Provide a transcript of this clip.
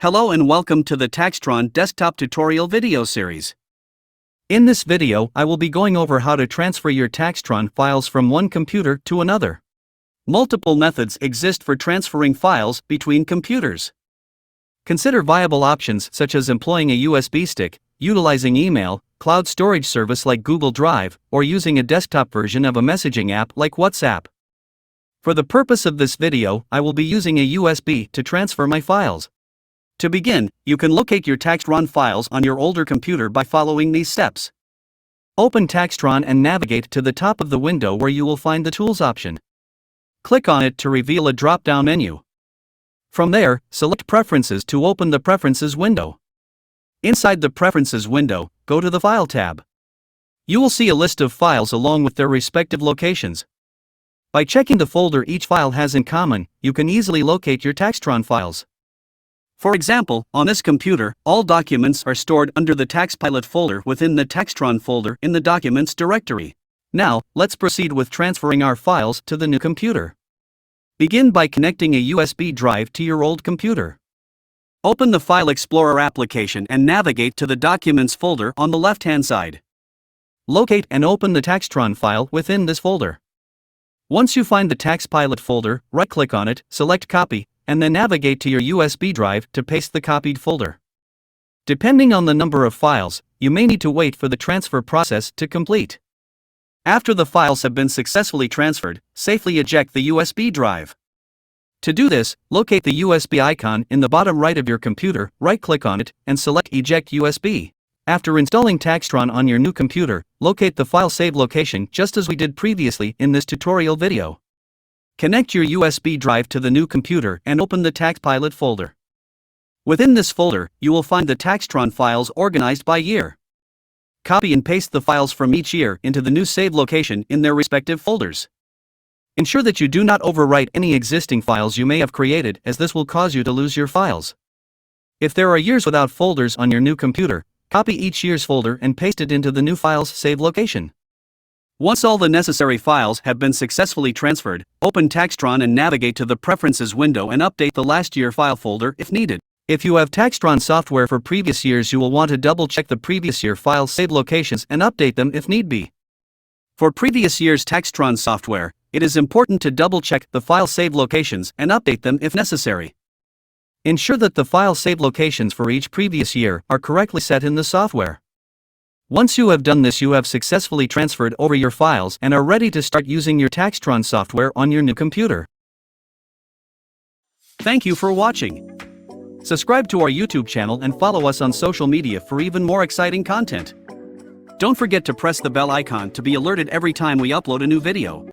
Hello and welcome to the TaxTron desktop tutorial video series. In this video, I will be going over how to transfer your TaxTron files from one computer to another. Multiple methods exist for transferring files between computers. Consider viable options such as employing a USB stick, utilizing email, cloud storage service like Google Drive, or using a desktop version of a messaging app like WhatsApp. For the purpose of this video, I will be using a USB to transfer my files. To begin, you can locate your TaxTron files on your older computer by following these steps. Open TaxTron and navigate to the top of the window where you will find the Tools option. Click on it to reveal a drop-down menu. From there, select Preferences to open the Preferences window. Inside the Preferences window, go to the File tab. You will see a list of files along with their respective locations. By checking the folder each file has in common, you can easily locate your TaxTron files. For example, on this computer, all documents are stored under the TaxPilot folder within the TaxTron folder in the Documents directory. Now, let's proceed with transferring our files to the new computer. Begin by connecting a USB drive to your old computer. Open the File Explorer application and navigate to the Documents folder on the left-hand side. Locate and open the TaxTron file within this folder. Once you find the TaxPilot folder, right-click on it, select Copy, and then navigate to your USB drive to paste the copied folder. Depending on the number of files, you may need to wait for the transfer process to complete. After the files have been successfully transferred, safely eject the USB drive. To do this, locate the USB icon in the bottom right of your computer, right-click on it, and select Eject USB. After installing TaxTron on your new computer, locate the file save location just as we did previously in this tutorial video. Connect your USB drive to the new computer and open the TaxPilot folder. Within this folder, you will find the TaxTron files organized by year. Copy and paste the files from each year into the new save location in their respective folders. Ensure that you do not overwrite any existing files you may have created, as this will cause you to lose your files. If there are years without folders on your new computer, copy each year's folder and paste it into the new file's save location. Once all the necessary files have been successfully transferred, open TaxTron and navigate to the Preferences window and update the last year file folder if needed. If you have TaxTron software for previous years, you will want to double-check the previous year file save locations and update them if need be. For previous year's TaxTron software, it is important to double-check the file save locations and update them if necessary. Ensure that the file save locations for each previous year are correctly set in the software. Once you have done this, you have successfully transferred over your files and are ready to start using your TaxTron software on your new computer. Thank you for watching. Subscribe to our YouTube channel and follow us on social media for even more exciting content. Don't forget to press the bell icon to be alerted every time we upload a new video.